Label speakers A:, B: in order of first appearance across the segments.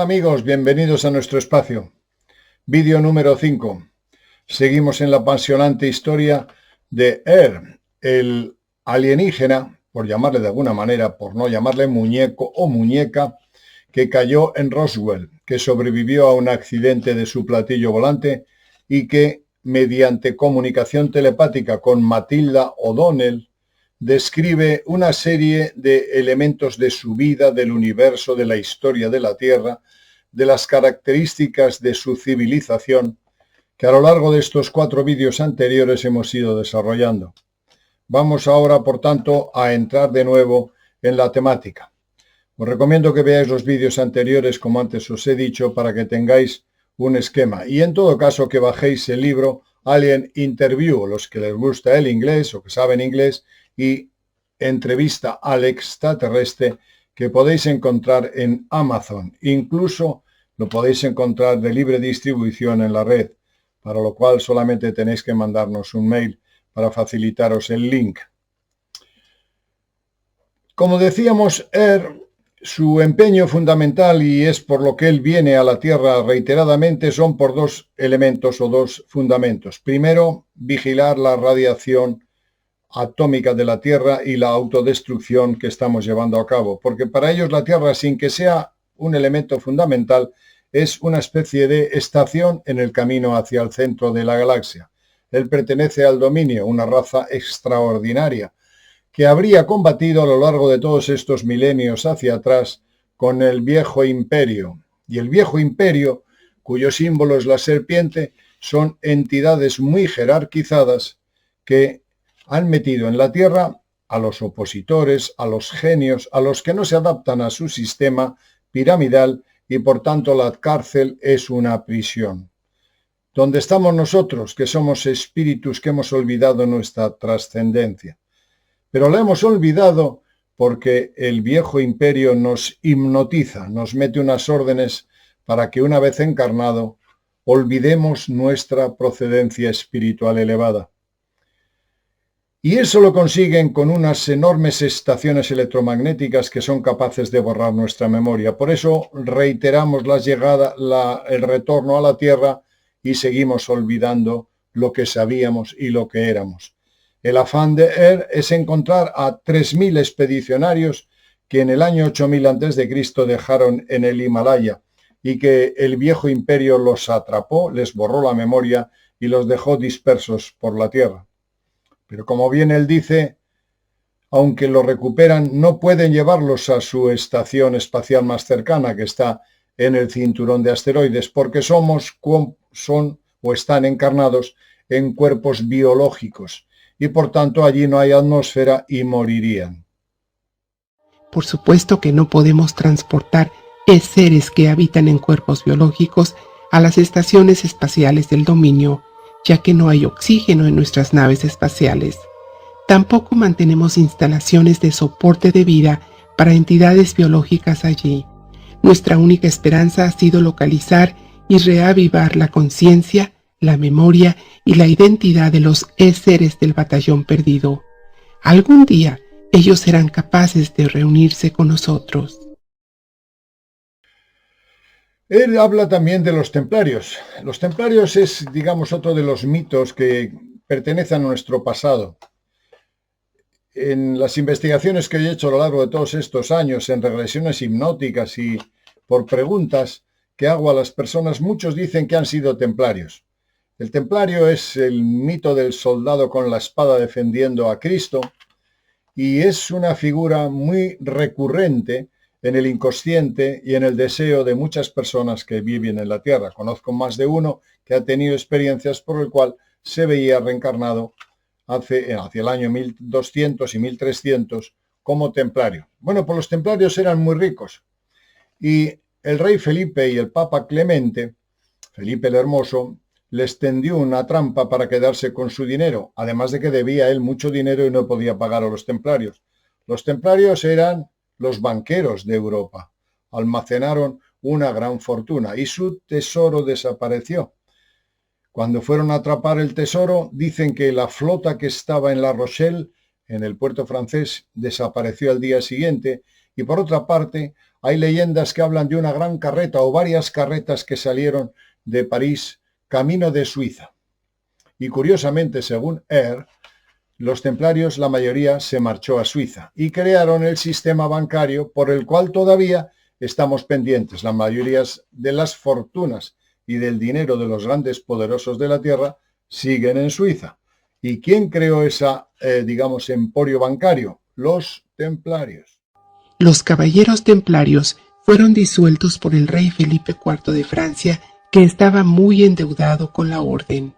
A: Hola amigos, bienvenidos a nuestro espacio. Vídeo número 5. Seguimos en la apasionante historia de el alienígena, por llamarle de alguna manera, por no llamarle muñeco o muñeca, que cayó en Roswell, que sobrevivió a un accidente de su platillo volante y que, mediante comunicación telepática con Matilda O'Donnell, describe una serie de elementos de su vida, del universo, de la historia de la Tierra, de las características de su civilización, que a lo largo de estos 4 vídeos anteriores hemos ido desarrollando. Vamos ahora, por tanto, a entrar de nuevo en la temática. Os recomiendo que veáis los vídeos anteriores, como antes os he dicho, para que tengáis un esquema. Y en todo caso que bajéis el libro Alien Interview, los que les gusta el inglés o que saben inglés, y Entrevista al extraterrestre, que podéis encontrar en Amazon. Incluso lo podéis encontrar de libre distribución en la red, para lo cual solamente tenéis que mandarnos un mail para facilitaros el link. Como decíamos, su empeño fundamental, y es por lo que él viene a la Tierra reiteradamente, son por 2 elementos o 2 fundamentos. Primero, vigilar la radiación atómica de la Tierra y la autodestrucción que estamos llevando a cabo, porque para ellos la Tierra, sin que sea un elemento fundamental, es una especie de estación en el camino hacia el centro de la galaxia. Él pertenece al Dominio, una raza extraordinaria, que habría combatido a lo largo de todos estos milenios hacia atrás con el Viejo Imperio. Y el Viejo Imperio, cuyo símbolo es la serpiente, son entidades muy jerarquizadas que han metido en la Tierra a los opositores, a los genios, a los que no se adaptan a su sistema piramidal, y por tanto la cárcel es una prisión. Donde estamos nosotros, que somos espíritus que hemos olvidado nuestra trascendencia. Pero la hemos olvidado porque el Viejo Imperio nos hipnotiza, nos mete unas órdenes para que una vez encarnado olvidemos nuestra procedencia espiritual elevada. Y eso lo consiguen con unas enormes estaciones electromagnéticas que son capaces de borrar nuestra memoria. Por eso reiteramos el retorno a la Tierra y seguimos olvidando lo que sabíamos y lo que éramos. El afán de es encontrar a 3.000 expedicionarios que en el año 8000 a.C. dejaron en el Himalaya y que el Viejo Imperio los atrapó, les borró la memoria y los dejó dispersos por la Tierra. Pero como bien él dice, aunque los recuperan, no pueden llevarlos a su estación espacial más cercana, que está en el cinturón de asteroides, porque son o están encarnados en cuerpos biológicos, y por tanto allí no hay atmósfera y morirían.
B: Por supuesto que no podemos transportar seres que habitan en cuerpos biológicos a las estaciones espaciales del Dominio, ya que no hay oxígeno en nuestras naves espaciales. Tampoco mantenemos instalaciones de soporte de vida para entidades biológicas allí. Nuestra única esperanza ha sido localizar y reavivar la conciencia, la memoria y la identidad de los seres del batallón perdido. Algún día ellos serán capaces de reunirse con nosotros.
A: Él habla también de los templarios. Los templarios es, digamos, otro de los mitos que pertenecen a nuestro pasado. En las investigaciones que he hecho a lo largo de todos estos años, en regresiones hipnóticas y por preguntas que hago a las personas, muchos dicen que han sido templarios. El templario es el mito del soldado con la espada defendiendo a Cristo y es una figura muy recurrente en el inconsciente y en el deseo de muchas personas que viven en la Tierra. Conozco más de uno que ha tenido experiencias por el cual se veía reencarnado hacia el año 1200 y 1300 como templario. Bueno, pues los templarios eran muy ricos y el rey Felipe y el papa Clemente, Felipe el Hermoso, les tendió una trampa para quedarse con su dinero, además de que debía él mucho dinero y no podía pagar a los templarios. Los templarios eran los banqueros de Europa. Almacenaron una gran fortuna y su tesoro desapareció. Cuando fueron a atrapar el tesoro, dicen que la flota que estaba en La Rochelle, en el puerto francés, desapareció al día siguiente Y por otra parte, hay leyendas que hablan de una gran carreta o varias carretas que salieron de París camino de Suiza. Y curiosamente, según Air, los templarios, la mayoría, se marchó a Suiza y crearon el sistema bancario por el cual todavía estamos pendientes. La mayoría de las fortunas y del dinero de los grandes poderosos de la tierra siguen en Suiza. ¿Y quién creó esa, emporio bancario? Los templarios.
B: Los caballeros templarios fueron disueltos por el rey Felipe IV de Francia, que estaba muy endeudado con la orden.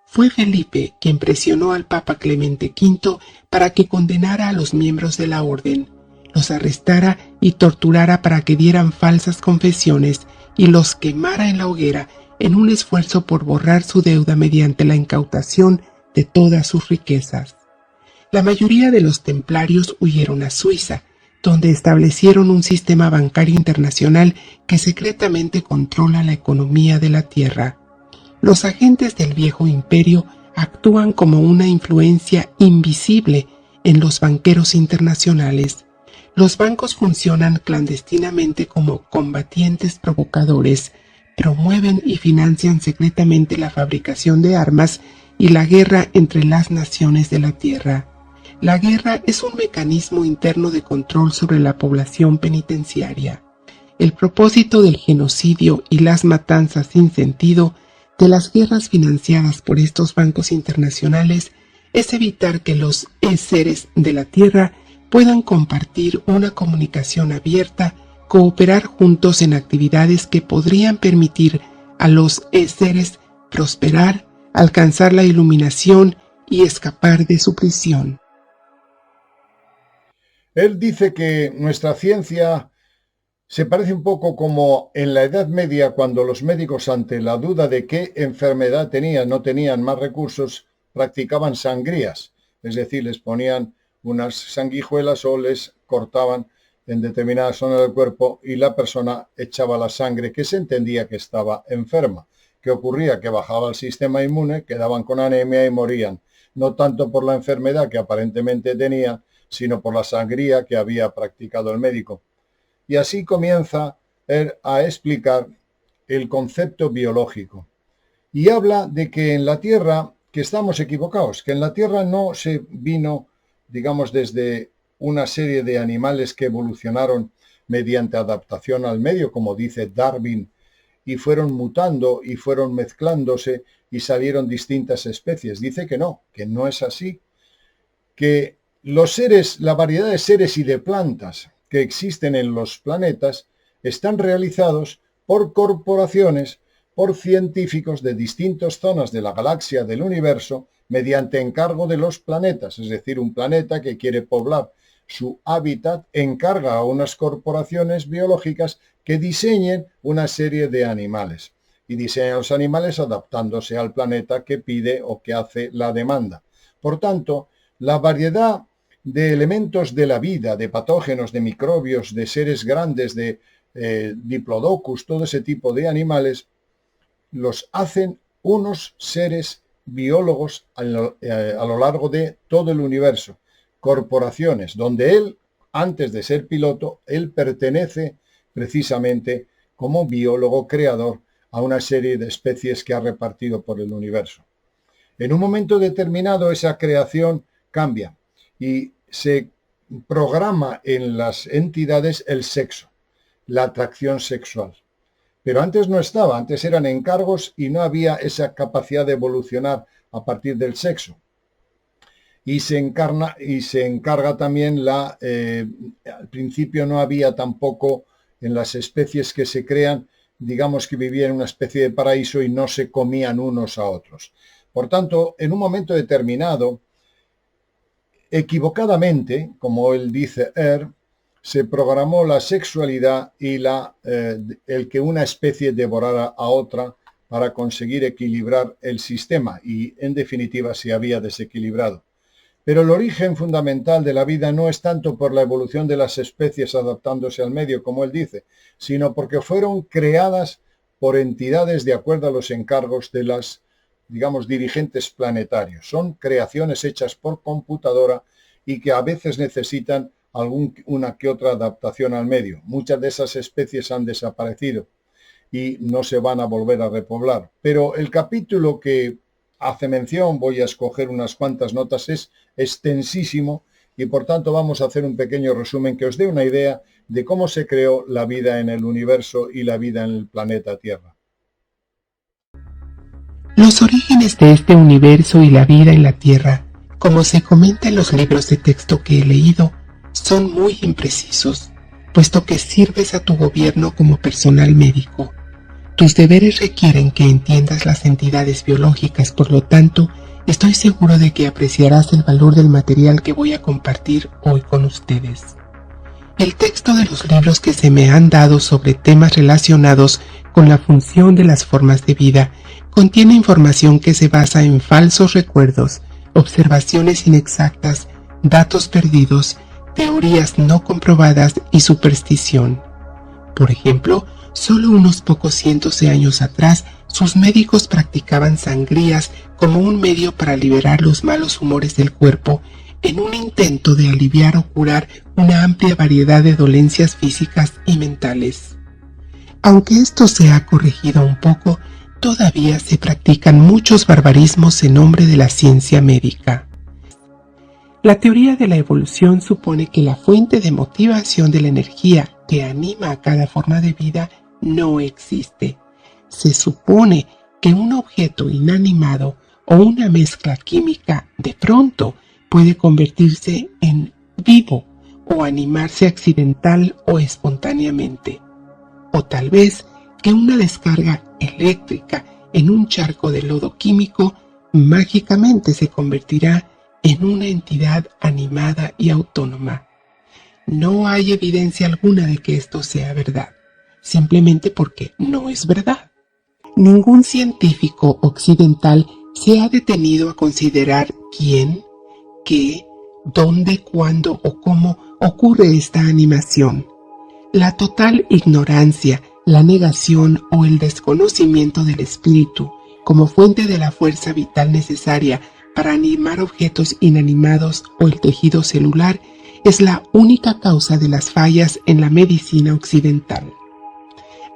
B: Fue Felipe quien presionó al Papa Clemente V para que condenara a los miembros de la orden, los arrestara y torturara para que dieran falsas confesiones y los quemara en la hoguera en un esfuerzo por borrar su deuda mediante la incautación de todas sus riquezas. La mayoría de los templarios huyeron a Suiza, donde establecieron un sistema bancario internacional que secretamente controla la economía de la tierra. Los agentes del viejo imperio actúan como una influencia invisible en los banqueros internacionales. Los bancos funcionan clandestinamente como combatientes provocadores, promueven y financian secretamente la fabricación de armas y la guerra entre las naciones de la tierra. La guerra es un mecanismo interno de control sobre la población penitenciaria. El propósito del genocidio y las matanzas sin sentido de las guerras financiadas por estos bancos internacionales es evitar que los seres de la Tierra puedan compartir una comunicación abierta, cooperar juntos en actividades que podrían permitir a los seres prosperar, alcanzar la iluminación y escapar de su prisión.
A: Él dice que nuestra ciencia se parece un poco como en la Edad Media, cuando los médicos, ante la duda de qué enfermedad tenían, no tenían más recursos, practicaban sangrías. Es decir, les ponían unas sanguijuelas o les cortaban en determinada zona del cuerpo y la persona echaba la sangre, que se entendía que estaba enferma. ¿Qué ocurría? Que bajaba el sistema inmune, quedaban con anemia y morían. No tanto por la enfermedad que aparentemente tenían, sino por la sangría que había practicado el médico. Y así comienza él a explicar el concepto biológico. Y habla de que en la Tierra, que estamos equivocados, que en la Tierra no se vino, desde una serie de animales que evolucionaron mediante adaptación al medio, como dice Darwin, y fueron mutando y fueron mezclándose y salieron distintas especies. Dice que no es así, que los seres, la variedad de seres y de plantas que existen en los planetas están realizados por corporaciones, por científicos de distintas zonas de la galaxia, del universo, mediante encargo de los planetas. Es decir, un planeta que quiere poblar su hábitat encarga a unas corporaciones biológicas que diseñen una serie de animales. Y diseñan los animales adaptándose al planeta que pide o que hace la demanda. Por tanto, la variedad de elementos de la vida, de patógenos, de microbios, de seres grandes, de diplodocus, todo ese tipo de animales, los hacen unos seres biólogos a lo largo de todo el universo, corporaciones, donde él, antes de ser piloto, él pertenece precisamente como biólogo creador a una serie de especies que ha repartido por el universo. En un momento determinado esa creación cambia y se programa en las entidades el sexo, la atracción sexual. Pero antes no estaba, antes eran encargos y no había esa capacidad de evolucionar a partir del sexo. Y se encarga también al principio no había tampoco en las especies que se crean, que vivían en una especie de paraíso y no se comían unos a otros. Por tanto, en un momento determinado, equivocadamente, como él dice, se programó la sexualidad y el que una especie devorara a otra para conseguir equilibrar el sistema y, en definitiva, se había desequilibrado. Pero el origen fundamental de la vida no es tanto por la evolución de las especies adaptándose al medio, como él dice, sino porque fueron creadas por entidades de acuerdo a los encargos de las dirigentes planetarios. Son creaciones hechas por computadora y que a veces necesitan alguna que otra adaptación al medio. Muchas de esas especies han desaparecido y no se van a volver a repoblar. Pero el capítulo que hace mención, voy a escoger unas cuantas notas, es extensísimo y por tanto vamos a hacer un pequeño resumen que os dé una idea de cómo se creó la vida en el universo y la vida en el planeta Tierra.
B: Los orígenes de este universo y la vida en la Tierra, como se comenta en los libros de texto que he leído, son muy imprecisos, puesto que sirves a tu gobierno como personal médico. Tus deberes requieren que entiendas las entidades biológicas, por lo tanto, estoy seguro de que apreciarás el valor del material que voy a compartir hoy con ustedes. El texto de los libros que se me han dado sobre temas relacionados con la función de las formas de vida contiene información que se basa en falsos recuerdos, observaciones inexactas, datos perdidos, teorías no comprobadas y superstición. Por ejemplo, solo unos pocos cientos de años atrás, sus médicos practicaban sangrías como un medio para liberar los malos humores del cuerpo en un intento de aliviar o curar una amplia variedad de dolencias físicas y mentales. Aunque esto se ha corregido un poco, todavía se practican muchos barbarismos en nombre de la ciencia médica. La teoría de la evolución supone que la fuente de motivación de la energía que anima a cada forma de vida no existe. Se supone que un objeto inanimado o una mezcla química de pronto puede convertirse en vivo o animarse accidental o espontáneamente. O tal vez que una descarga eléctrica en un charco de lodo químico mágicamente se convertirá en una entidad animada y autónoma. No hay evidencia alguna de que esto sea verdad, simplemente porque no es verdad. Ningún científico occidental se ha detenido a considerar quién, qué, dónde, cuándo o cómo ocurre esta animación. La total ignorancia, la negación o el desconocimiento del espíritu como fuente de la fuerza vital necesaria para animar objetos inanimados o el tejido celular es la única causa de las fallas en la medicina occidental.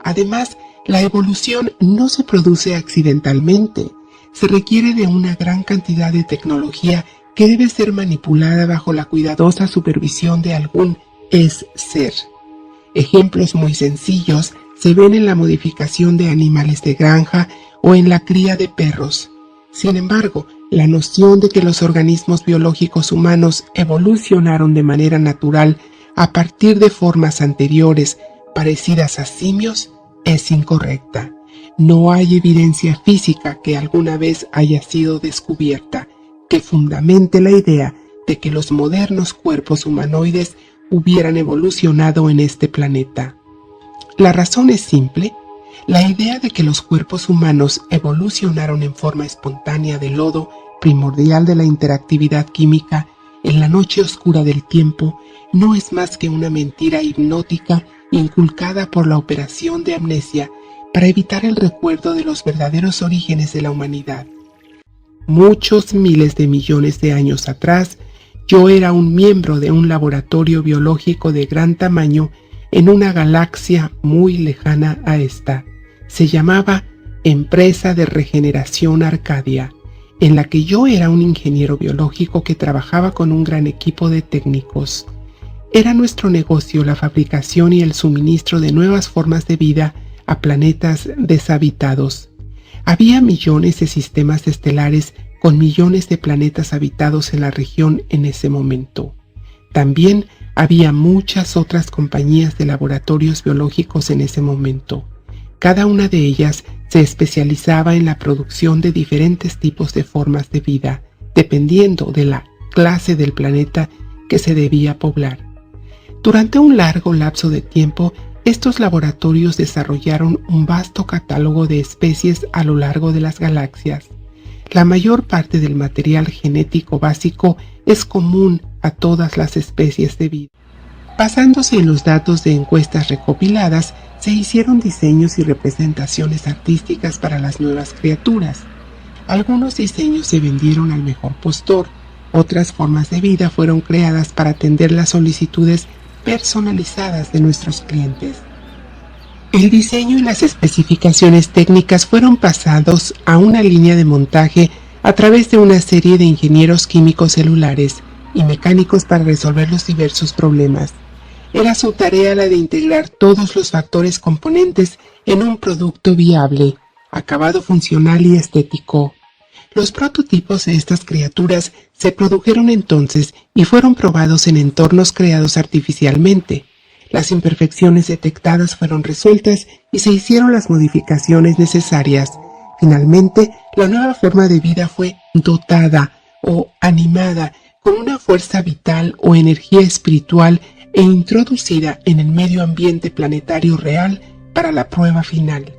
B: Además, la evolución no se produce accidentalmente. Se requiere de una gran cantidad de tecnología que debe ser manipulada bajo la cuidadosa supervisión de algún ser. Ejemplos muy sencillos se ven en la modificación de animales de granja o en la cría de perros. Sin embargo, la noción de que los organismos biológicos humanos evolucionaron de manera natural a partir de formas anteriores parecidas a simios es incorrecta. No hay evidencia física que alguna vez haya sido descubierta que fundamente la idea de que los modernos cuerpos humanoides hubieran evolucionado en este planeta. La razón es simple. La idea de que los cuerpos humanos evolucionaron en forma espontánea de lodo, primordial de la interactividad química, en la noche oscura del tiempo, no es más que una mentira hipnótica inculcada por la operación de amnesia para evitar el recuerdo de los verdaderos orígenes de la humanidad. Muchos miles de millones de años atrás, yo era un miembro de un laboratorio biológico de gran tamaño en una galaxia muy lejana a esta. Se llamaba Empresa de Regeneración Arcadia, en la que yo era un ingeniero biológico que trabajaba con un gran equipo de técnicos. Era nuestro negocio la fabricación y el suministro de nuevas formas de vida a planetas deshabitados. Había millones de sistemas estelares con millones de planetas habitados en la región en ese momento. También había muchas otras compañías de laboratorios biológicos en ese momento. Cada una de ellas se especializaba en la producción de diferentes tipos de formas de vida, dependiendo de la clase del planeta que se debía poblar. Durante un largo lapso de tiempo, estos laboratorios desarrollaron un vasto catálogo de especies a lo largo de las galaxias. La mayor parte del material genético básico es común a todas las especies de vida. Basándose en los datos de encuestas recopiladas, se hicieron diseños y representaciones artísticas para las nuevas criaturas. Algunos diseños se vendieron al mejor postor, otras formas de vida fueron creadas para atender las solicitudes personalizadas de nuestros clientes. El diseño y las especificaciones técnicas fueron pasados a una línea de montaje a través de una serie de ingenieros químicos celulares y mecánicos para resolver los diversos problemas. Era su tarea la de integrar todos los factores componentes en un producto viable, acabado funcional y estético. Los prototipos de estas criaturas se produjeron entonces y fueron probados en entornos creados artificialmente. Las imperfecciones detectadas fueron resueltas y se hicieron las modificaciones necesarias. Finalmente, la nueva forma de vida fue dotada o animada con una fuerza vital o energía espiritual e introducida en el medio ambiente planetario real para la prueba final.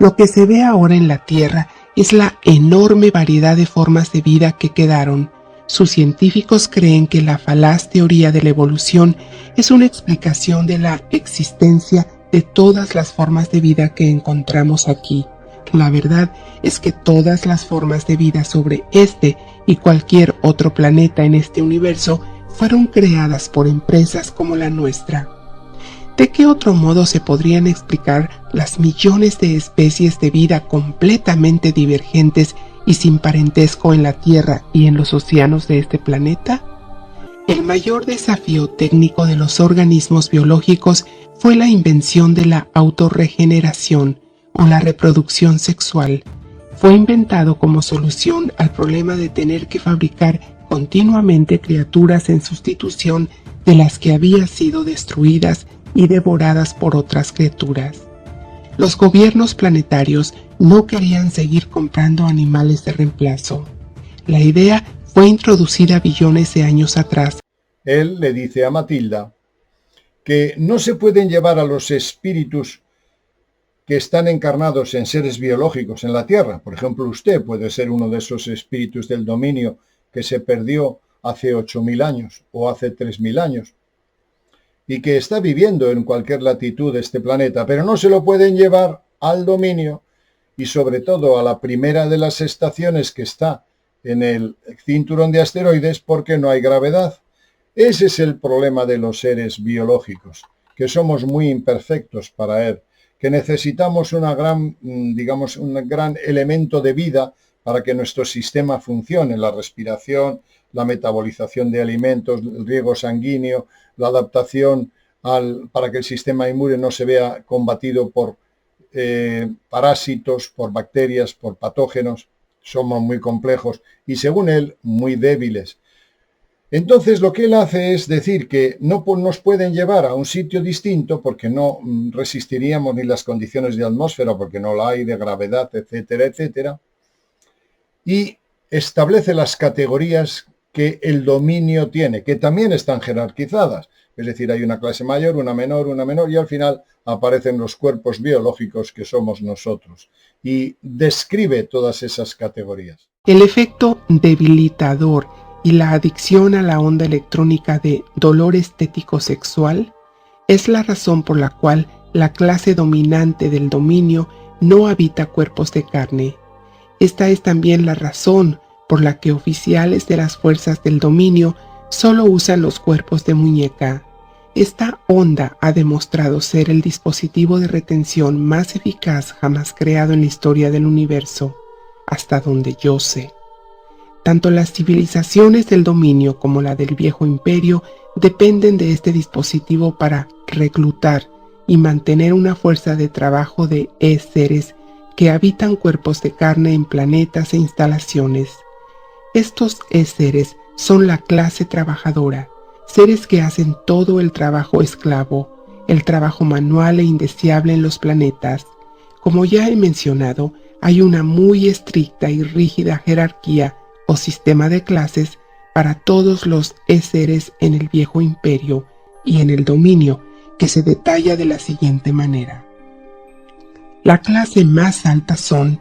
B: Lo que se ve ahora en la Tierra es la enorme variedad de formas de vida que quedaron. Sus científicos creen que la falaz teoría de la evolución es una explicación de la existencia de todas las formas de vida que encontramos aquí. La verdad es que todas las formas de vida sobre este y cualquier otro planeta en este universo fueron creadas por empresas como la nuestra. ¿De qué otro modo se podrían explicar las millones de especies de vida completamente divergentes y sin parentesco en la Tierra y en los océanos de este planeta? El mayor desafío técnico de los organismos biológicos fue la invención de la autorregeneración o la reproducción sexual. Fue inventado como solución al problema de tener que fabricar continuamente criaturas en sustitución de las que habían sido destruidas y devoradas por otras criaturas. Los gobiernos planetarios no querían seguir comprando animales de reemplazo. La idea fue introducida billones de años atrás.
A: Él le dice a Matilda que no se pueden llevar a los espíritus que están encarnados en seres biológicos en la Tierra. Por ejemplo, usted puede ser uno de esos espíritus del dominio que se perdió hace 8.000 años o hace 3.000 años y que está viviendo en cualquier latitud de este planeta, pero no se lo pueden llevar al dominio y sobre todo a la primera de las estaciones que está en el cinturón de asteroides porque no hay gravedad. Ese es el problema de los seres biológicos, que somos muy imperfectos para él, que necesitamos un gran elemento de vida para que nuestro sistema funcione, la respiración, la metabolización de alimentos, el riego sanguíneo, la adaptación para que el sistema inmune no se vea combatido por parásitos, por bacterias, por patógenos. Somos muy complejos y, según él, muy débiles. Entonces lo que él hace es decir que no nos pueden llevar a un sitio distinto porque no resistiríamos ni las condiciones de atmósfera, porque no la hay, de gravedad, etcétera, etcétera. Y establece las categorías que el dominio tiene, que también están jerarquizadas. Es decir, hay una clase mayor, una menor, y al final aparecen los cuerpos biológicos que somos nosotros. Y describe todas esas categorías.
B: El efecto debilitador y la adicción a la onda electrónica de dolor estético sexual es la razón por la cual la clase dominante del dominio no habita cuerpos de carne. Esta es también la razón por la que oficiales de las fuerzas del dominio solo usan los cuerpos de muñeca. Esta onda ha demostrado ser el dispositivo de retención más eficaz jamás creado en la historia del universo, hasta donde yo sé. Tanto las civilizaciones del dominio como la del viejo imperio dependen de este dispositivo para reclutar y mantener una fuerza de trabajo de seres que habitan cuerpos de carne en planetas e instalaciones. Estos seres son la clase trabajadora, seres que hacen todo el trabajo esclavo, el trabajo manual e indeseable en los planetas. Como ya he mencionado, hay una muy estricta y rígida jerarquía o sistema de clases para todos los seres en el viejo imperio y en el dominio, que se detalla de la siguiente manera. La clase más alta son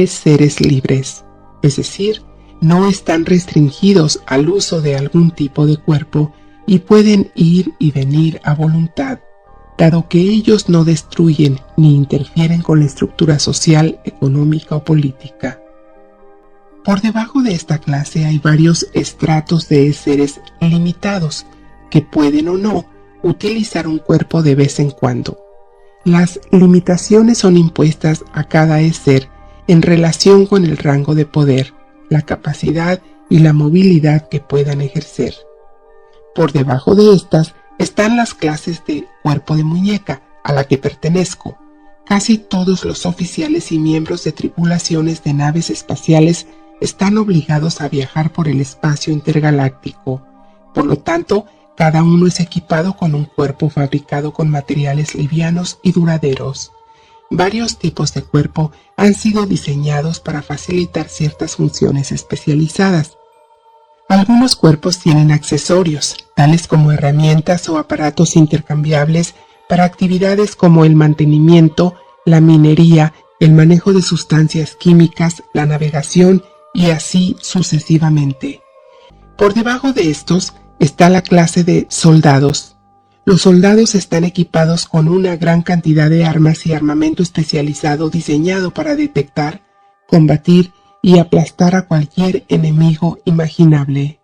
B: seres libres, es decir, no están restringidos al uso de algún tipo de cuerpo y pueden ir y venir a voluntad, dado que ellos no destruyen ni interfieren con la estructura social, económica o política. Por debajo de esta clase hay varios estratos de seres limitados que pueden o no utilizar un cuerpo de vez en cuando. Las limitaciones son impuestas a cada ser en relación con el rango de poder, la capacidad y la movilidad que puedan ejercer. Por debajo de estas están las clases de cuerpo de muñeca, a la que pertenezco. Casi todos los oficiales y miembros de tripulaciones de naves espaciales están obligados a viajar por el espacio intergaláctico. Por lo tanto, cada uno es equipado con un cuerpo fabricado con materiales livianos y duraderos. Varios tipos de cuerpo han sido diseñados para facilitar ciertas funciones especializadas. Algunos cuerpos tienen accesorios, tales como herramientas o aparatos intercambiables para actividades como el mantenimiento, la minería, el manejo de sustancias químicas, la navegación y así sucesivamente. Por debajo de estos está la clase de soldados. Los soldados están equipados con una gran cantidad de armas y armamento especializado diseñado para detectar, combatir y aplastar a cualquier enemigo imaginable.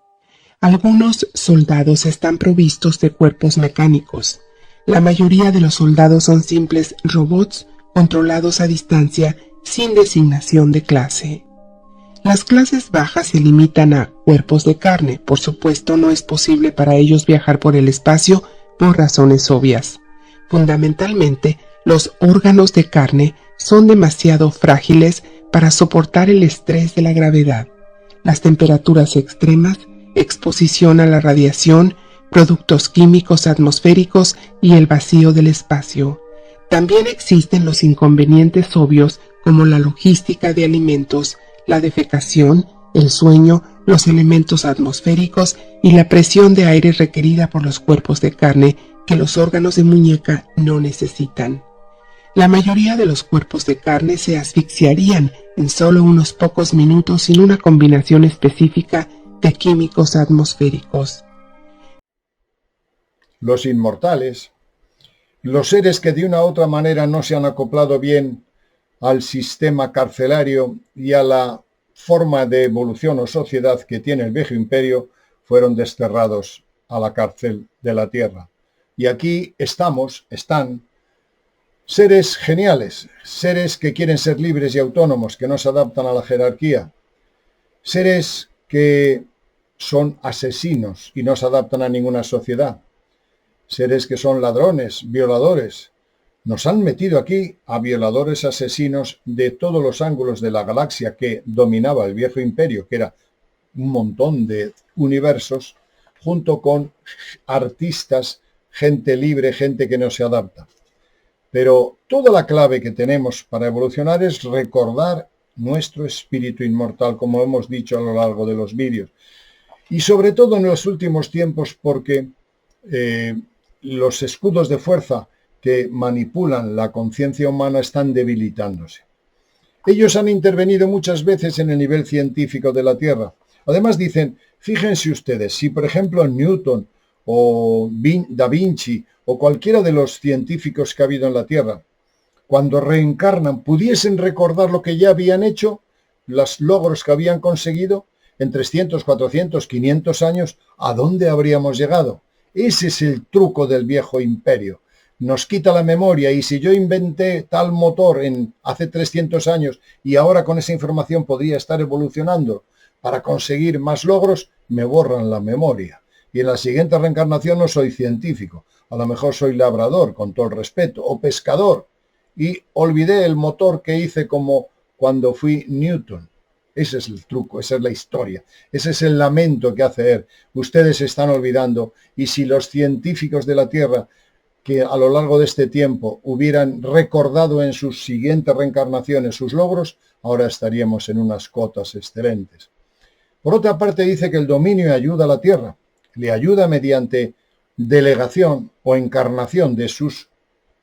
B: Algunos soldados están provistos de cuerpos mecánicos. La mayoría de los soldados son simples robots controlados a distancia sin designación de clase. Las clases bajas se limitan a cuerpos de carne. Por supuesto, no es posible para ellos viajar por el espacio por razones obvias. Fundamentalmente, los órganos de carne son demasiado frágiles para soportar el estrés de la gravedad, las temperaturas extremas, exposición a la radiación, productos químicos atmosféricos y el vacío del espacio. También existen los inconvenientes obvios como la logística de alimentos, la defecación, el sueño, los elementos atmosféricos y la presión de aire requerida por los cuerpos de carne que los órganos de muñeca no necesitan. La mayoría de los cuerpos de carne se asfixiarían en solo unos pocos minutos sin una combinación específica de químicos atmosféricos.
A: Los inmortales, los seres que de una u otra manera no se han acoplado bien al sistema carcelario y a la forma de evolución o sociedad que tiene el viejo imperio, fueron desterrados a la cárcel de la Tierra. Y aquí están seres geniales, seres que quieren ser libres y autónomos, que no se adaptan a la jerarquía, seres que son asesinos y no se adaptan a ninguna sociedad, seres que son ladrones, violadores. Nos han metido aquí a violadores asesinos de todos los ángulos de la galaxia que dominaba el viejo imperio, que era un montón de universos, junto con artistas, gente libre, gente que no se adapta. Pero toda la clave que tenemos para evolucionar es recordar nuestro espíritu inmortal, como hemos dicho a lo largo de los vídeos. Y sobre todo en los últimos tiempos, porque los escudos de fuerza que manipulan la conciencia humana están debilitándose. Ellos han intervenido muchas veces en el nivel científico de la Tierra. Además dicen, fíjense ustedes, si por ejemplo Newton o Da Vinci o cualquiera de los científicos que ha habido en la Tierra, cuando reencarnan, pudiesen recordar lo que ya habían hecho, los logros que habían conseguido, en 300, 400, 500 años, ¿a dónde habríamos llegado? Ese es el truco del viejo imperio. Nos quita la memoria, y si yo inventé tal motor hace 300 años y ahora con esa información podría estar evolucionando para conseguir más logros, me borran la memoria. Y en la siguiente reencarnación no soy científico, a lo mejor soy labrador, con todo el respeto, o pescador, y olvidé el motor que hice como cuando fui Newton. Ese es el truco, esa es la historia, ese es el lamento que hace él. Ustedes se están olvidando, y si los científicos de la Tierra que a lo largo de este tiempo hubieran recordado en sus siguientes reencarnaciones sus logros, ahora estaríamos en unas cotas excelentes. Por otra parte, dice que el dominio ayuda a la Tierra, le ayuda mediante delegación o encarnación de sus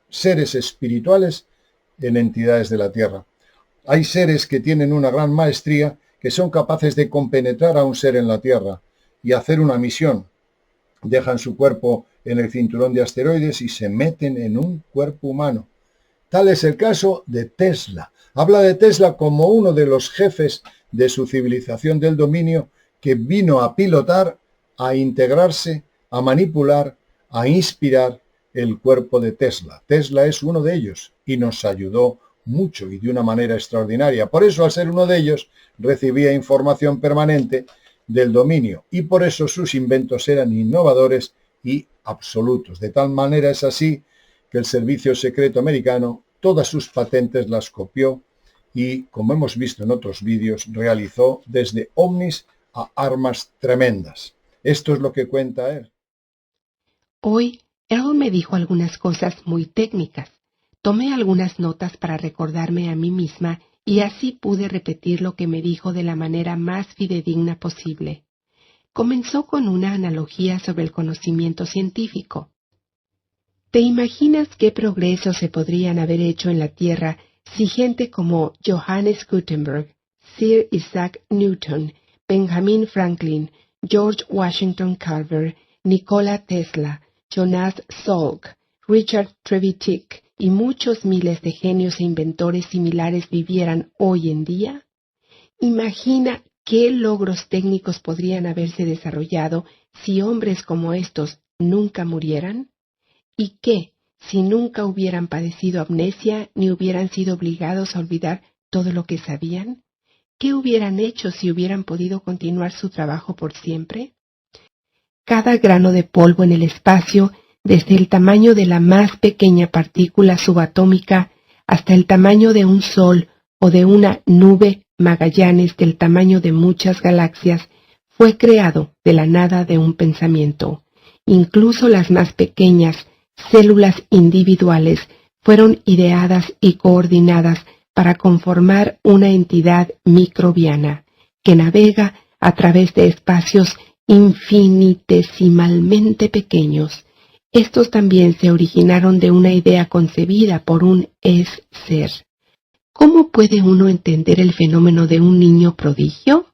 A: seres espirituales en entidades de la Tierra. Hay seres que tienen una gran maestría, que son capaces de compenetrar a un ser en la Tierra y hacer una misión. Dejan su cuerpo en el cinturón de asteroides y se meten en un cuerpo humano. Tal es el caso de Tesla. Habla de Tesla como uno de los jefes de su civilización del dominio que vino a pilotar, a integrarse, a manipular, a inspirar el cuerpo de Tesla. Tesla es uno de ellos y nos ayudó mucho y de una manera extraordinaria. Por eso, al ser uno de ellos, recibía información permanente del dominio y por eso sus inventos eran innovadores y absolutos. De tal manera es así que el Servicio Secreto Americano todas sus patentes las copió y, como hemos visto en otros vídeos, realizó desde ovnis a armas tremendas. Esto es lo que cuenta él.
B: Hoy, Earl me dijo algunas cosas muy técnicas. Tomé algunas notas para recordarme a mí misma y así pude repetir lo que me dijo de la manera más fidedigna posible. Comenzó con una analogía sobre el conocimiento científico. ¿Te imaginas qué progresos se podrían haber hecho en la Tierra si gente como Johannes Gutenberg, Sir Isaac Newton, Benjamin Franklin, George Washington Carver, Nikola Tesla, Jonas Salk, Richard Trevithick y muchos miles de genios e inventores similares vivieran hoy en día? Imagina qué logros técnicos podrían haberse desarrollado si hombres como estos nunca murieran. ¿Y qué si nunca hubieran padecido amnesia ni hubieran sido obligados a olvidar todo lo que sabían? ¿Qué hubieran hecho si hubieran podido continuar su trabajo por siempre? Cada grano de polvo en el espacio, desde el tamaño de la más pequeña partícula subatómica hasta el tamaño de un sol o de una nube Magallanes del tamaño de muchas galaxias, fue creado de la nada de un pensamiento. Incluso las más pequeñas células individuales fueron ideadas y coordinadas para conformar una entidad microbiana que navega a través de espacios infinitesimalmente pequeños. Estos también se originaron de una idea concebida por un es-ser. ¿Cómo puede uno entender el fenómeno de un niño prodigio?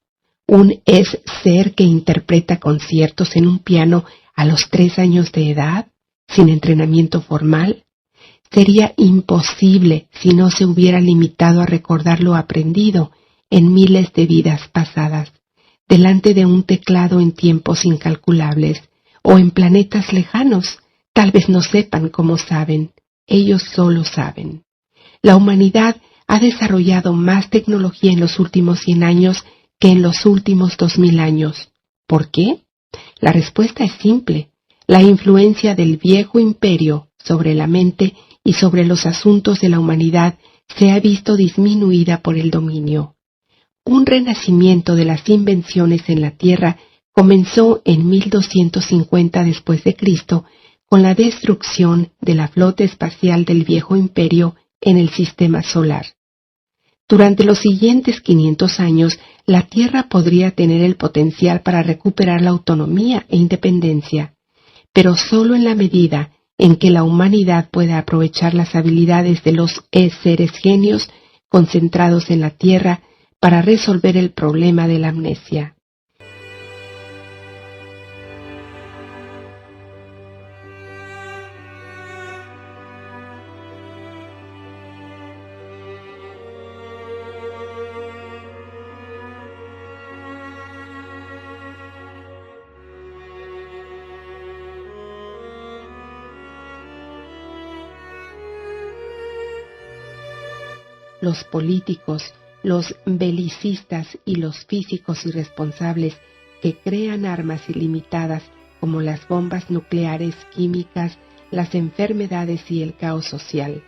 B: ¿Un es-ser que interpreta conciertos en un piano a los 3 años de edad, sin entrenamiento formal? Sería imposible si no se hubiera limitado a recordar lo aprendido en miles de vidas pasadas, delante de un teclado en tiempos incalculables, o en planetas lejanos. Tal vez no sepan cómo saben, ellos solo saben. La humanidad ha desarrollado más tecnología en los últimos 100 años que en los últimos 2000 años. ¿Por qué? La respuesta es simple. La influencia del viejo imperio sobre la mente y sobre los asuntos de la humanidad se ha visto disminuida por el dominio. Un renacimiento de las invenciones en la Tierra comenzó en 1250 después de Cristo con la destrucción de la flota espacial del viejo imperio en el sistema solar. Durante los siguientes 500 años, la Tierra podría tener el potencial para recuperar la autonomía e independencia, pero solo en la medida en que la humanidad pueda aprovechar las habilidades de los seres genios concentrados en la Tierra para resolver el problema de la amnesia. Los políticos, los belicistas y los físicos irresponsables que crean armas ilimitadas como las bombas nucleares, químicas, las enfermedades y el caos social.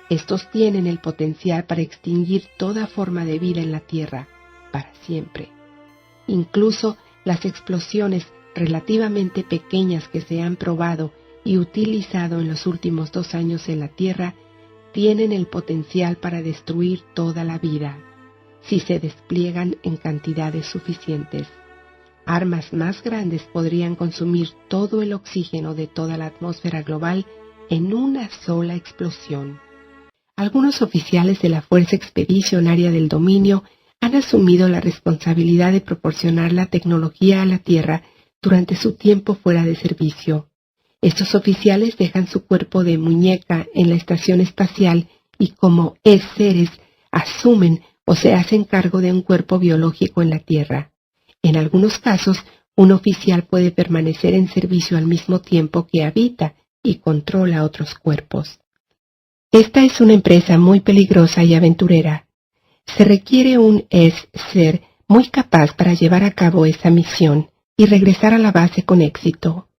B: Estos tienen el potencial para extinguir toda forma de vida en la Tierra, para siempre. Incluso las explosiones relativamente pequeñas que se han probado y utilizado en los últimos 2 años en la Tierra tienen el potencial para destruir toda la vida, si se despliegan en cantidades suficientes. Armas más grandes podrían consumir todo el oxígeno de toda la atmósfera global en una sola explosión. Algunos oficiales de la Fuerza Expedicionaria del Dominio han asumido la responsabilidad de proporcionar la tecnología a la Tierra durante su tiempo fuera de servicio. Estos oficiales dejan su cuerpo de muñeca en la estación espacial y como seres asumen o se hacen cargo de un cuerpo biológico en la Tierra. En algunos casos, un oficial puede permanecer en servicio al mismo tiempo que habita y controla otros cuerpos. Esta es una empresa muy peligrosa y aventurera. Se requiere un ser muy capaz para llevar a cabo esa misión y regresar a la base con éxito.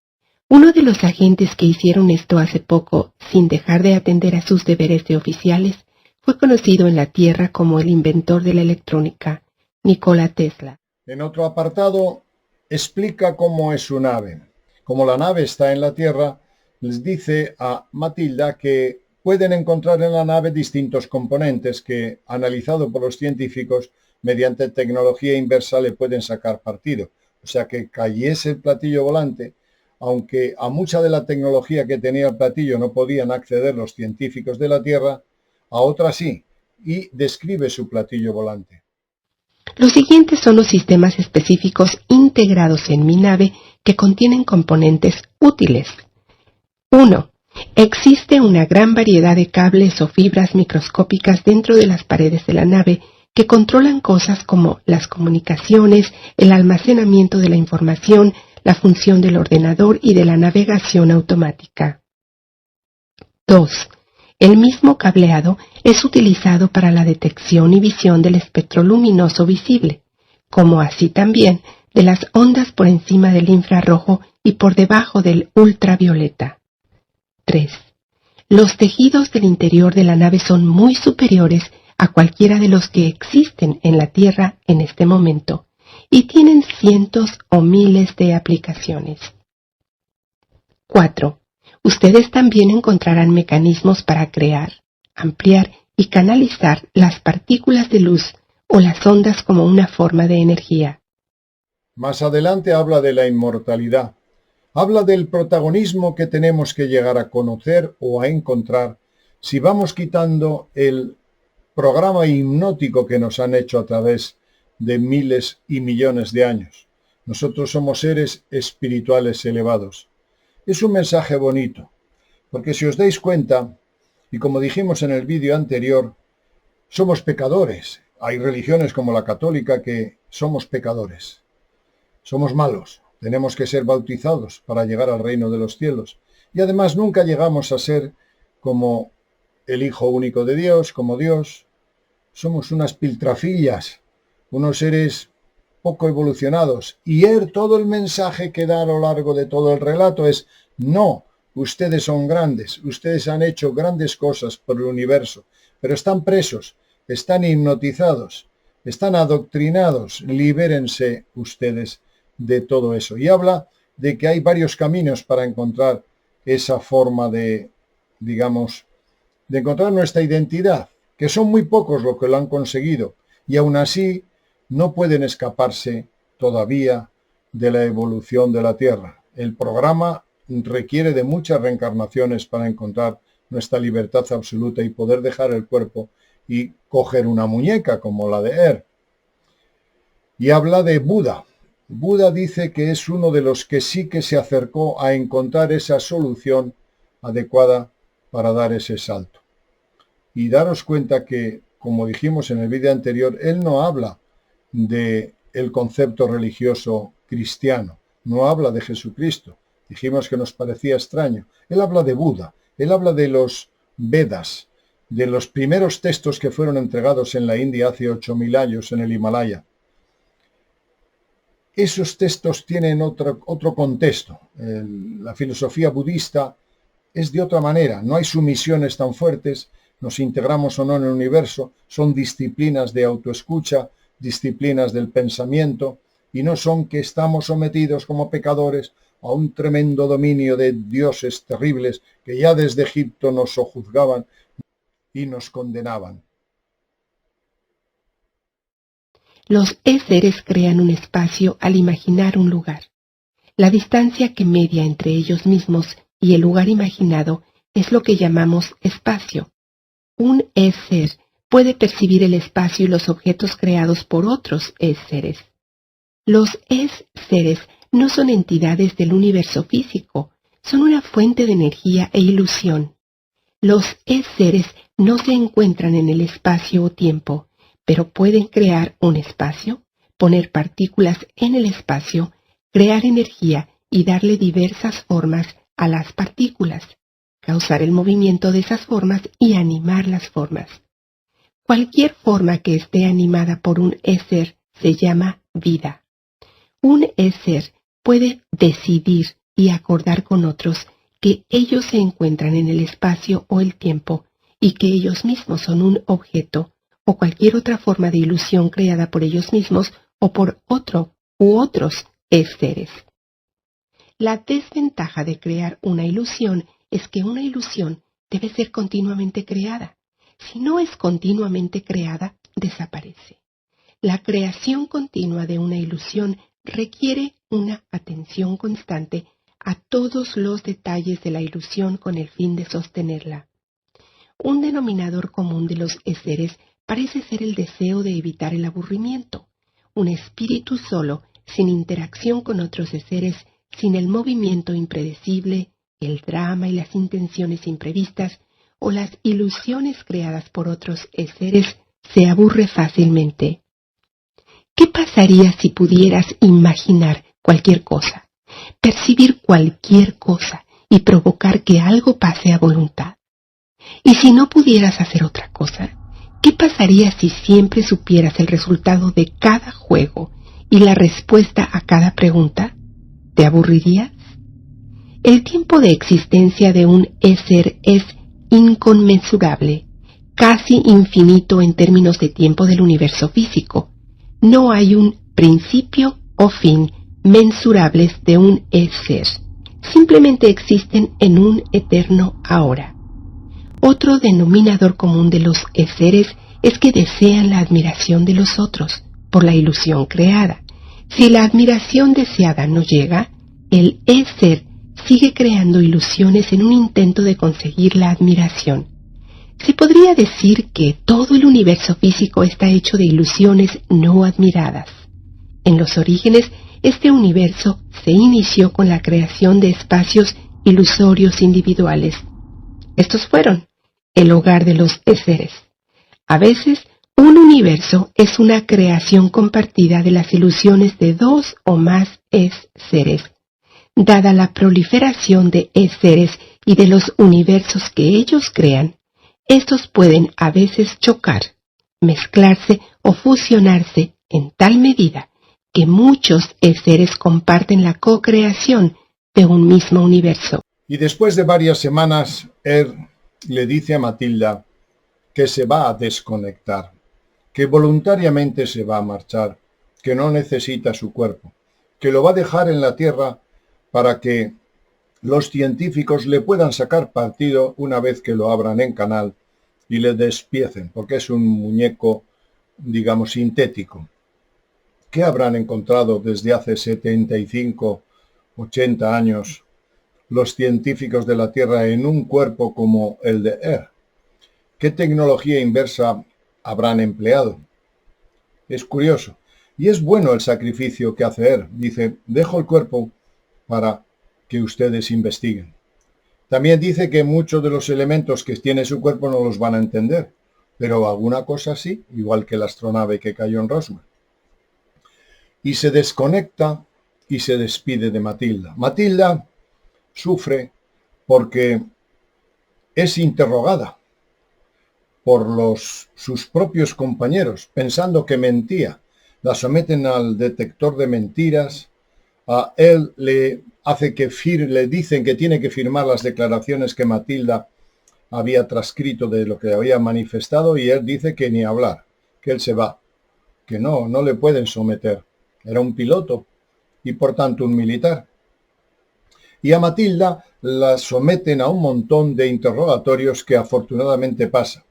B: Uno de los agentes que hicieron esto hace poco, sin dejar de atender a sus deberes de oficiales, fue conocido en la Tierra como el inventor de la electrónica, Nikola Tesla.
A: En otro apartado, explica cómo es su nave. Como la nave está en la Tierra, les dice a Matilda que pueden encontrar en la nave distintos componentes que, analizado por los científicos, mediante tecnología inversa le pueden sacar partido. O sea que cayese el platillo volante, aunque a mucha de la tecnología que tenía el platillo no podían acceder los científicos de la Tierra, a otra sí, y describe su platillo volante.
B: Los siguientes son los sistemas específicos integrados en mi nave que contienen componentes útiles. 1. Existe una gran variedad de cables o fibras microscópicas dentro de las paredes de la nave que controlan cosas como las comunicaciones, el almacenamiento de la información, la función del ordenador y de la navegación automática. 2. El mismo cableado es utilizado para la detección y visión del espectro luminoso visible, como así también de las ondas por encima del infrarrojo y por debajo del ultravioleta. 3. Los tejidos del interior de la nave son muy superiores a cualquiera de los que existen en la Tierra en este momento y tienen cientos o miles de aplicaciones. 4. Ustedes también encontrarán mecanismos para crear, ampliar y canalizar las partículas de luz o las ondas como una forma de energía.
A: Más adelante habla de la inmortalidad. Habla del protagonismo que tenemos que llegar a conocer o a encontrar si vamos quitando el programa hipnótico que nos han hecho a través de miles y millones de años. Nosotros somos seres espirituales elevados. Es un mensaje bonito, porque si os dais cuenta, y como dijimos en el vídeo anterior, somos pecadores. Hay religiones como la católica que somos pecadores. Somos malos. Tenemos que ser bautizados para llegar al reino de los cielos. Y además nunca llegamos a ser como el Hijo único de Dios, como Dios. Somos unas piltrafillas, unos seres poco evolucionados. Y todo el mensaje que da a lo largo de todo el relato es: no, ustedes son grandes, ustedes han hecho grandes cosas por el universo, pero están presos, están hipnotizados, están adoctrinados, libérense ustedes de todo eso. Y habla de que hay varios caminos para encontrar esa forma de, digamos, de encontrar nuestra identidad, que son muy pocos los que lo han conseguido, y aún así no pueden escaparse todavía de la evolución de la Tierra. El programa requiere de muchas reencarnaciones para encontrar nuestra libertad absoluta y poder dejar el cuerpo y coger una muñeca como la de Y habla de Buda. Buda dice que es uno de los que sí que se acercó a encontrar esa solución adecuada para dar ese salto. Y daros cuenta que, como dijimos en el vídeo anterior, él no habla del concepto religioso cristiano, no habla de Jesucristo. Dijimos que nos parecía extraño. Él habla de Buda, él habla de los Vedas, de los primeros textos que fueron entregados en la India hace 8.000 años en el Himalaya. Esos textos tienen otro contexto. La filosofía budista es de otra manera. No hay sumisiones tan fuertes, nos integramos o no en el universo, son disciplinas de autoescucha, disciplinas del pensamiento, y no son que estamos sometidos como pecadores a un tremendo dominio de dioses terribles que ya desde Egipto nos sojuzgaban y nos condenaban.
B: Los seres crean un espacio al imaginar un lugar. La distancia que media entre ellos mismos y el lugar imaginado es lo que llamamos espacio. Un ser puede percibir el espacio y los objetos creados por otros seres. Los seres no son entidades del universo físico, son una fuente de energía e ilusión. Los seres no se encuentran en el espacio o tiempo, pero pueden crear un espacio, poner partículas en el espacio, crear energía y darle diversas formas a las partículas, causar el movimiento de esas formas y animar las formas. Cualquier forma que esté animada por un ser se llama vida. Un ser puede decidir y acordar con otros que ellos se encuentran en el espacio o el tiempo y que ellos mismos son un objeto o cualquier otra forma de ilusión creada por ellos mismos o por otro u otros seres. La desventaja de crear una ilusión es que una ilusión debe ser continuamente creada. Si no es continuamente creada, desaparece. La creación continua de una ilusión requiere una atención constante a todos los detalles de la ilusión con el fin de sostenerla. Un denominador común de los seres parece ser el deseo de evitar el aburrimiento. Un espíritu solo, sin interacción con otros seres, sin el movimiento impredecible, el drama y las intenciones imprevistas, o las ilusiones creadas por otros seres, se aburre fácilmente. ¿Qué pasaría si pudieras imaginar cualquier cosa, percibir cualquier cosa y provocar que algo pase a voluntad? ¿Y si no pudieras hacer otra cosa? ¿Qué pasaría si siempre supieras el resultado de cada juego y la respuesta a cada pregunta? ¿Te aburrirías? El tiempo de existencia de un ser es inconmensurable, casi infinito en términos de tiempo del universo físico. No hay un principio o fin mensurables de un ser. Simplemente existen en un eterno ahora. Otro denominador común de los seres es que desean la admiración de los otros por la ilusión creada. Si la admiración deseada no llega, el ser sigue creando ilusiones en un intento de conseguir la admiración. Se podría decir que todo el universo físico está hecho de ilusiones no admiradas. En los orígenes, este universo se inició con la creación de espacios ilusorios individuales. Estos fueron el hogar de los seres. A veces, un universo es una creación compartida de las ilusiones de dos o más seres. Dada la proliferación de seres y de los universos que ellos crean, estos pueden a veces chocar, mezclarse o fusionarse en tal medida que muchos seres comparten la co-creación de un mismo universo.
A: Y después de varias semanas, le dice a Matilda que se va a desconectar, que voluntariamente se va a marchar, que no necesita su cuerpo, que lo va a dejar en la Tierra para que los científicos le puedan sacar partido una vez que lo abran en canal y le despiecen, porque es un muñeco, digamos, sintético. ¿Qué habrán encontrado desde hace 75, 80 años los científicos de la Tierra en un cuerpo como el de ¿Qué tecnología inversa habrán empleado? Es curioso. Y es bueno el sacrificio que hace Dice, dejo el cuerpo para que ustedes investiguen. También dice que muchos de los elementos que tiene su cuerpo no los van a entender, pero alguna cosa sí, igual que la astronave que cayó en Roswell. Y se desconecta y se despide de Matilda. Matilda sufre porque es interrogada por sus propios compañeros, pensando que mentía. La someten al detector de mentiras. A él le dicen que tiene que firmar las declaraciones que Matilda había transcrito de lo que había manifestado y él dice que ni hablar, que él se va, que no le pueden someter. Era un piloto y por tanto un militar. Y a Matilda la someten a un montón de interrogatorios que afortunadamente pasa.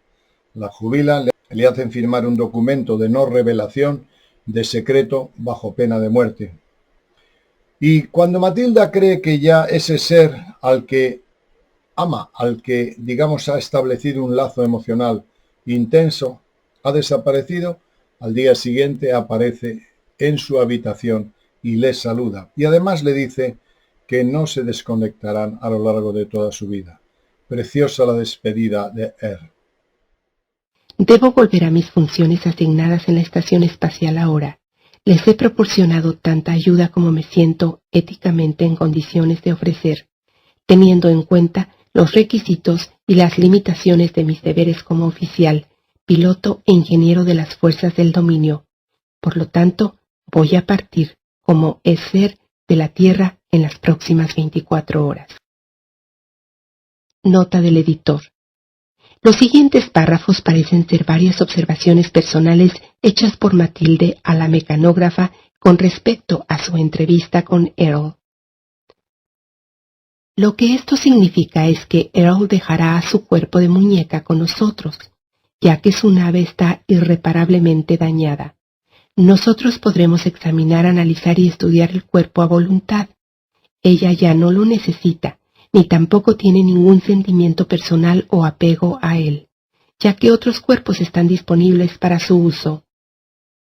A: La jubilan, le hacen firmar un documento de no revelación de secreto bajo pena de muerte. Y cuando Matilda cree que ya ese ser al que ama, al que, digamos, ha establecido un lazo emocional intenso, ha desaparecido, al día siguiente aparece en su habitación y le saluda. Y además le dice que no se desconectarán a lo largo de toda su vida. Preciosa la despedida de
B: Debo volver a mis funciones asignadas en la estación espacial ahora. Les he proporcionado tanta ayuda como me siento éticamente en condiciones de ofrecer, teniendo en cuenta los requisitos y las limitaciones de mis deberes como oficial, piloto e ingeniero de las fuerzas del dominio. Por lo tanto, voy a partir como ser de la Tierra en las próximas 24 horas. Nota del editor. Los siguientes párrafos parecen ser varias observaciones personales hechas por Matilde a la mecanógrafa con respecto a su entrevista con Earl. Lo que esto significa es que Earl dejará su cuerpo de muñeca con nosotros, ya que su nave está irreparablemente dañada. Nosotros podremos examinar, analizar y estudiar el cuerpo a voluntad. Ella ya no lo necesita, ni tampoco tiene ningún sentimiento personal o apego a él, ya que otros cuerpos están disponibles para su uso.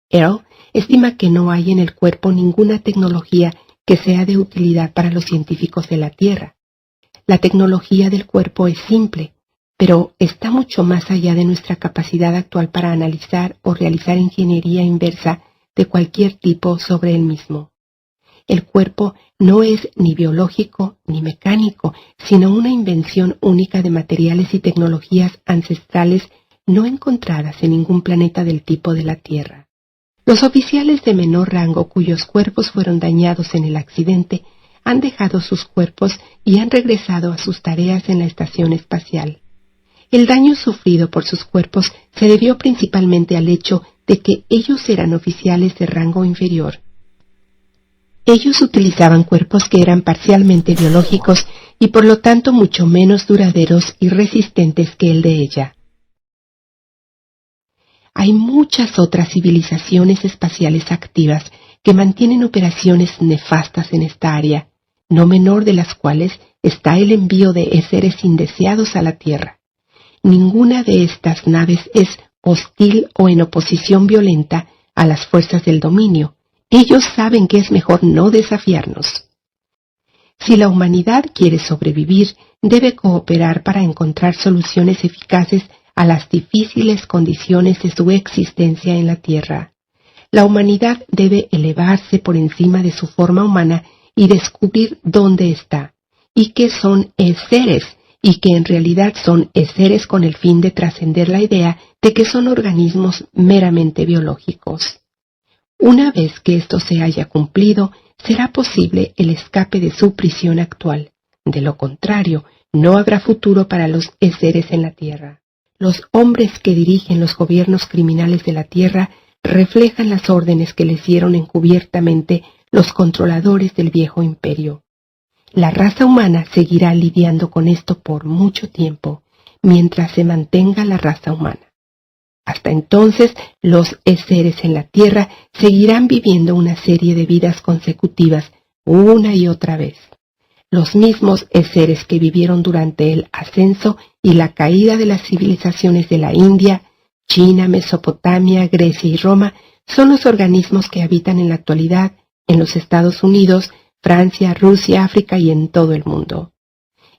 B: Earl estima que no hay en el cuerpo ninguna tecnología que sea de utilidad para los científicos de la Tierra. La tecnología del cuerpo es simple, pero está mucho más allá de nuestra capacidad actual para analizar o realizar ingeniería inversa de cualquier tipo sobre el mismo. El cuerpo no es ni biológico ni mecánico, sino una invención única de materiales y tecnologías ancestrales no encontradas en ningún planeta del tipo de la Tierra. Los oficiales de menor rango cuyos cuerpos fueron dañados en el accidente han dejado sus cuerpos y han regresado a sus tareas en la estación espacial. El daño sufrido por sus cuerpos se debió principalmente al hecho de que ellos eran oficiales de rango inferior. Ellos utilizaban cuerpos que eran parcialmente biológicos y por lo tanto mucho menos duraderos y resistentes que el de ella. Hay muchas otras civilizaciones espaciales activas que mantienen operaciones nefastas en esta área, no menor de las cuales está el envío de seres indeseados a la Tierra. Ninguna de estas naves es hostil o en oposición violenta a las fuerzas del dominio. Ellos saben que es mejor no desafiarnos. Si la humanidad quiere sobrevivir, debe cooperar para encontrar soluciones eficaces a las difíciles condiciones de su existencia en la Tierra. La humanidad debe elevarse por encima de su forma humana y descubrir dónde está, y que son seres, y que en realidad son seres con el fin de trascender la idea de que son organismos meramente biológicos. Una vez que esto se haya cumplido, será posible el escape de su prisión actual. De lo contrario, no habrá futuro para los seres en la Tierra. Los hombres que dirigen los gobiernos criminales de la Tierra reflejan las órdenes que les dieron encubiertamente los controladores del viejo imperio. La raza humana seguirá lidiando con esto por mucho tiempo, mientras se mantenga la raza humana. Hasta entonces, los seres en la Tierra seguirán viviendo una serie de vidas consecutivas una y otra vez. Los mismos seres que vivieron durante el ascenso y la caída de las civilizaciones de la India, China, Mesopotamia, Grecia y Roma son los organismos que habitan en la actualidad en los Estados Unidos, Francia, Rusia, África y en todo el mundo.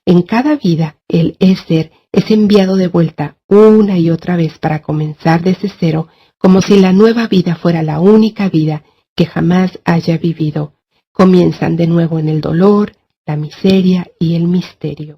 B: En cada vida, el ser es enviado de vuelta una y otra vez para comenzar desde cero, como si la nueva vida fuera la única vida que jamás haya vivido. Comienzan de nuevo en el dolor, la miseria y el misterio.